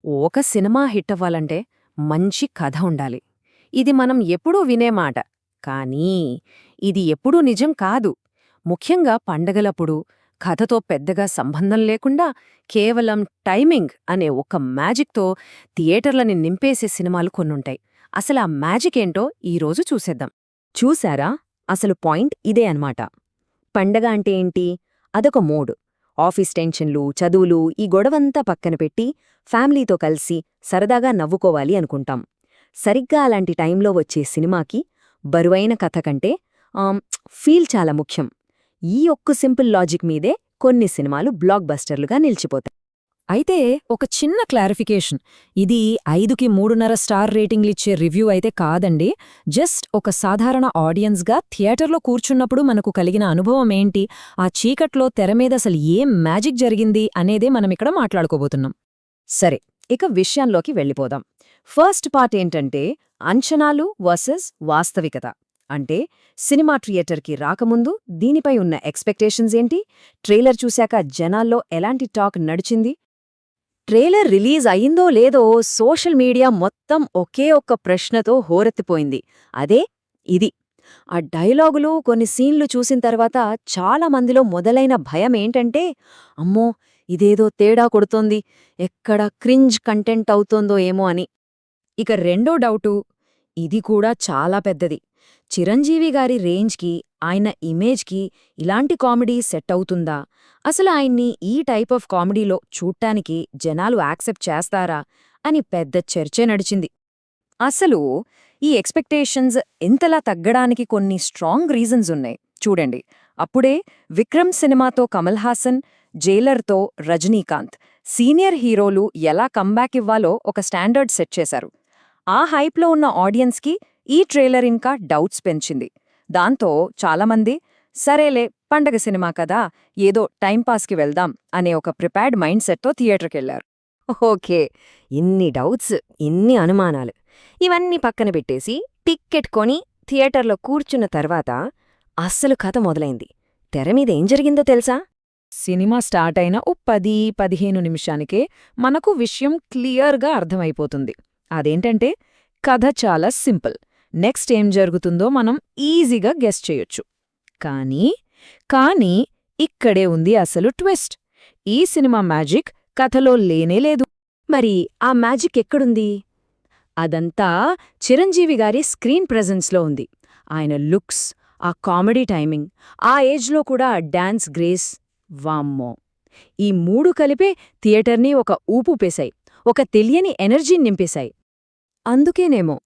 ఒక cinema hit అవ్వాలంటే మంచి కథ ఉండాలి. ఇది మనం ఎప్పుడూ వినే మాట. కానీ ఇది ఎప్పుడూ నిజం కాదు. ముఖ్యంగా పండగలప్పుడు కథతో పెద్దగా సంబంధం లేకుండా కేవలం టైమింగ్ అనే ఒక మ్యాజిక్తో థియేటర్లని నింపేసే సినిమాలు కొన్నుంటాయి. అసలా మ్యాజిక్ ఏంటో ఈరోజు చూసేద్దాం. చూశారా? అసలు పాయింట్ ఇదే అన్మాట. పండగ అంటే ఏంటి? అదొక మూడ్. ఆఫీస్ టెన్షన్లు, చదువులు, ఈ గొడవంతా పక్కన పెట్టి ఫ్యామిలీతో కలిసి సరదాగా నవ్వుకోవాలి అనుకుంటాం. సరిగ్గా అలాంటి టైంలో వచ్చే సినిమాకి బరువైన కథ కంటే ఫీల్ చాలా ముఖ్యం. ఈ ఒక్క సింపుల్ లాజిక్ మీదే కొన్ని సినిమాలు బ్లాక్ బస్టర్లుగా నిలిచిపోతాయి. అయితే ఒక చిన్న క్లారిఫికేషన్, ఇది 5కి 3.5 స్టార్ రేటింగ్లిచ్చే రివ్యూ అయితే కాదండి. జస్ట్ ఒక సాధారణ ఆడియన్స్గా థియేటర్లో కూర్చున్నప్పుడు మనకు కలిగిన అనుభవం ఏంటి, ఆ చీకట్లో తెరమీద అసలు ఏం మ్యాజిక్ జరిగింది అనేదే మనమిక్కడ మాట్లాడుకోబోతున్నాం. సరే, ఇక విషయంలోకి వెళ్ళిపోదాం. ఫస్ట్ పార్ట్ ఏంటంటే అంచనాలు వర్సెస్ వాస్తవికత. అంటే సినిమా థియేటర్కి రాకముందు దీనిపై ఉన్న ఎక్స్పెక్టేషన్స్ ఏంటి, ట్రైలర్ చూశాక జనాల్లో ఎలాంటి టాక్ నడిచింది. ట్రైలర్ రిలీజ్ అయిందో లేదో సోషల్ మీడియా మొత్తం ఒకే ఒక్క ప్రశ్నతో హోరెత్తిపోయింది. అదే ఇది. ఆ డైలాగులు, కొన్ని సీన్లు చూసిన తర్వాత చాలా మందిలో మొదలైన భయమేంటంటే, అమ్మో ఇదేదో తేడా కొడుతోంది, ఎక్కడ క్రింజ్ కంటెంట్ అవుతోందో ఏమో అని. ఇక రెండో డౌటు, ఇది కూడా చాలా పెద్దది. చిరంజీవి గారి రేంజ్కి, ఆయన ఇమేజ్కి ఇలాంటి కామెడీ సెట్ అవుతుందా? అసలు ఆయన్ని ఈ టైప్ ఆఫ్ కామెడీలో చూడ్డానికి జనాలు యాక్సెప్ట్ చేస్తారా అని పెద్ద చర్చే నడిచింది. అసలు ఈ ఎక్స్పెక్టేషన్స్ ఇంతలా తగ్గడానికి కొన్ని స్ట్రాంగ్ రీజన్స్ ఉన్నాయి. చూడండి, అప్పుడే విక్రమ్ సినిమాతో కమల్ హాసన్, జైలర్తో రజనీకాంత్ సీనియర్ హీరోలు ఎలా కంబ్యాక్ ఇవ్వాలో ఒక స్టాండర్డ్ సెట్ చేశారు. ఆ హైప్లో ఉన్న ఆడియన్స్కి ఈ ట్రైలర్ ఇంకా డౌట్స్ పెంచింది. దాంతో చాలామంది సరేలే పండగ సినిమా కదా, ఏదో టైంపాస్కి వెళ్దాం అనే ఒక ప్రిపేర్డ్ మైండ్ సెట్తో థియేటర్కెళ్లారు. ఓకే, ఇన్ని డౌట్స్, ఇన్ని అనుమానాలు ఇవన్నీ పక్కన పెట్టేసి టిక్కెట్ కొని థియేటర్లో కూర్చున్న తర్వాత అస్సలు కథ మొదలైంది. తెరమీద ఏం జరిగిందో తెలుసా? సినిమా స్టార్ట్ అయిన ఓ 10-15 నిమిషానికే మనకు విషయం క్లియర్గా అర్థమైపోతుంది. అదేంటంటే కథ చాలా సింపుల్. నెక్స్ట్ ఏం జరుగుతుందో మనం ఈజీగా గెస్ చేయొచ్చు. కానీ ఇక్కడే ఉంది అసలు ట్విస్ట్. ఈ సినిమా మ్యాజిక్ కథలో లేనేలేదు. మరి ఆ మ్యాజిక్ ఎక్కడుంది? అదంతా చిరంజీవి గారి స్క్రీన్ ప్రెజెన్స్లో ఉంది. ఆయన లుక్స్, ఆ కామెడీ టైమింగ్, ఆ ఏజ్లో కూడా డాన్స్ గ్రేస్, వామ్మో! ఈ మూడు కలిపే థియేటర్ని ఒక ఊపూపేశాయి, ఒక తెలియని ఎనర్జీని నింపేశాయి. అందుకేనేమో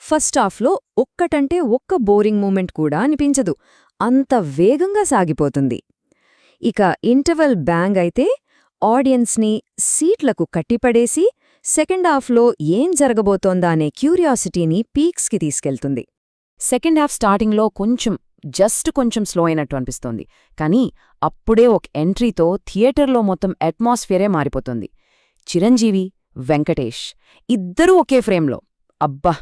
ఫస్ట్ హాఫ్లో ఒక్కటంటే ఒక్క బోరింగ్ మూమెంట్ కూడా అనిపించదు, అంత వేగంగా సాగిపోతుంది. ఇక ఇంటర్వెల్ బ్యాంగ్ అయితే ఆడియన్స్ని సీట్లకు కట్టిపడేసి సెకండ్ హాఫ్లో ఏం జరగబోతోందా అనే క్యూరియాసిటీని పీక్స్కి తీసుకెళ్తుంది. సెకండ్ హాఫ్ స్టార్టింగ్లో కొంచెం స్లో అయినట్టు అనిపిస్తోంది. కానీ అప్పుడే ఒక ఎంట్రీతో థియేటర్లో మొత్తం అట్మాస్ఫియరే మారిపోతుంది. చిరంజీవి, వెంకటేష్ ఇద్దరూ ఒకే ఫ్రేమ్లో. అబ్బా!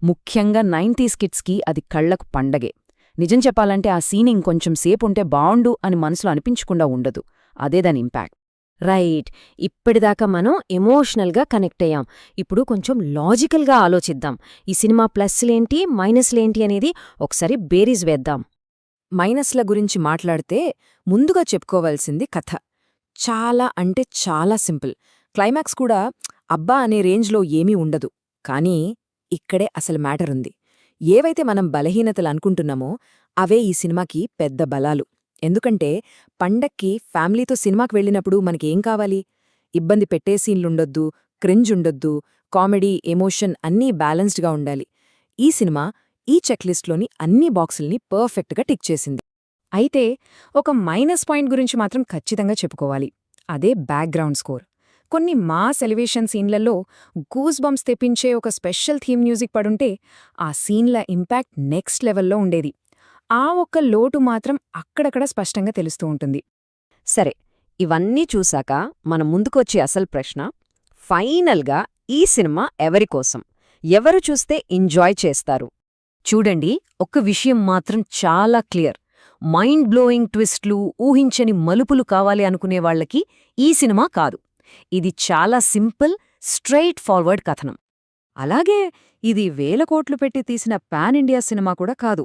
ముఖ్యంగా 90s కిడ్స్కి అది కళ్లకు పండగే. నిజం చెప్పాలంటే ఆ సీన్ ఇంకొంచెం సేపుంటే బావుండు అని మనసులో అనిపించకుండా ఉండదు. అదే దాని ఇంపాక్ట్. రైట్, ఇప్పటిదాకా మనం ఎమోషనల్గా కనెక్ట్ అయ్యాం. ఇప్పుడు కొంచెం లాజికల్గా ఆలోచిద్దాం. ఈ సినిమా ప్లస్లేంటి, మైనస్లేంటి అనేది ఒకసారి బేరీజ్ వేద్దాం. మైనస్ల గురించి మాట్లాడితే ముందుగా చెప్పుకోవాల్సింది కథ. చాలా అంటే చాలా సింపుల్. క్లైమాక్స్ కూడా అబ్బా అనే రేంజ్లో ఏమీ ఉండదు. కానీ ఇక్కడే అసలు మ్యాటరుంది. ఏవైతే మనం బలహీనతలు అనుకుంటున్నామో అవే ఈ సినిమాకి పెద్ద బలాలు. ఎందుకంటే పండక్కి ఫ్యామిలీతో సినిమాకి వెళ్ళినప్పుడు మనకేం కావాలి? ఇబ్బంది పెట్టే సీన్లుండొద్దు, క్రింజ్ ఉండొద్దు, కామెడీ, ఎమోషన్ అన్నీ బ్యాలెన్స్డ్గా ఉండాలి. ఈ సినిమా ఈ చెక్లిస్ట్లోని అన్ని బాక్సుల్ని పర్ఫెక్ట్గా టిక్ చేసింది. అయితే ఒక మైనస్ పాయింట్ గురించి మాత్రం ఖచ్చితంగా చెప్పుకోవాలి. అదే బ్యాక్గ్రౌండ్ స్కోర్. కొన్ని మాస్ ఎలివేషన్ సీన్లలో గూస్ బంప్స్ తెప్పించే ఒక స్పెషల్ థీమ్ మ్యూజిక్ పడుంటే ఆ సీన్ల ఇంపాక్ట్ నెక్స్ట్ లెవెల్లో ఉండేది. ఆ ఒక్క లోటు మాత్రం అక్కడక్కడ స్పష్టంగా తెలుస్తూ ఉంటుంది. సరే, ఇవన్నీ చూశాక మన ముందుకొచ్చే అసలు ప్రశ్న, ఫైనల్గా ఈ సినిమా ఎవరికోసం, ఎవరు చూస్తే ఎంజాయ్ చేస్తారు? చూడండి, ఒక్క విషయం మాత్రం చాలా క్లియర్. మైండ్ బ్లోయింగ్ ట్విస్ట్లు, ఊహించని మలుపులు కావాలి అనుకునేవాళ్లకి ఈ సినిమా కాదు. ఇది చాలా సింపుల్, స్ట్రెయిట్ ఫార్వర్డ్ కథనం. అలాగే ఇది వేల కోట్లు పెట్టి తీసిన పాన్ ఇండియా సినిమా కూడా కాదు.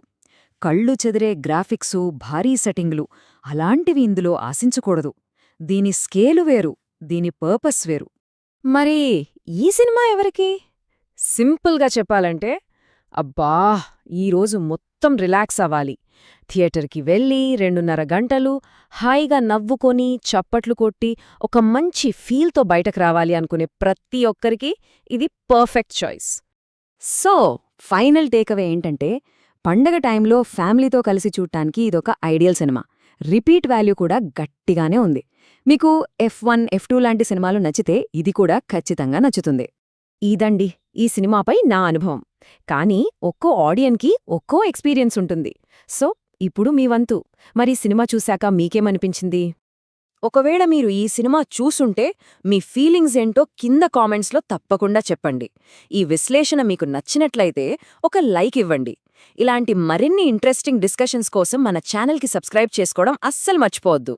కళ్ళు చెదిరే గ్రాఫిక్సు, భారీ సెట్టింగ్లు అలాంటివి ఇందులో ఆశించకూడదు. దీని స్కేలు వేరు, దీని పర్పస్ వేరు. మరి ఈ సినిమా ఎవరికి? సింపుల్గా చెప్పాలంటే, అబ్బా ఈరోజు మొత్తం రిలాక్స్ అవ్వాలి, థియేటర్కి వెళ్ళి 2.5 గంటలు హాయిగా నవ్వుకొని చప్పట్లు కొట్టి ఒక మంచి ఫీల్తో బయటకు రావాలి అనుకునే ప్రతి ఒక్కరికి ఇది perfect choice. So final takeaway ఏంటంటే, పండగ టైంలో ఫ్యామిలీతో కలిసి చూడ్డానికి ఇదొక ఐడియల్ సినిమా. రిపీట్ వాల్యూ కూడా గట్టిగానే ఉంది. మీకు F1, F2 లాంటి సినిమాలు నచ్చితే ఇది కూడా ఖచ్చితంగా నచ్చుతుంది. ఇదండి ఈ సినిమాపై నా అనుభవం. కానీ ఒక్కో ఆడియన్కి ఒక్కో ఎక్స్పీరియన్స్ ఉంటుంది. సో ఇప్పుడు మీ వంతు. మరి సినిమా చూశాక మీకేమనిపించింది? ఒకవేళ మీరు ఈ సినిమా చూసుంటే మీ ఫీలింగ్స్ ఏంటో కింద కామెంట్స్లో తప్పకుండా చెప్పండి. ఈ విశ్లేషణ మీకు నచ్చినట్లయితే ఒక లైక్ ఇవ్వండి. ఇలాంటి మరిన్ని ఇంట్రెస్టింగ్ డిస్కషన్స్ కోసం మన ఛానల్కి సబ్స్క్రైబ్ చేసుకోవడం అస్సలు మర్చిపోవద్దు.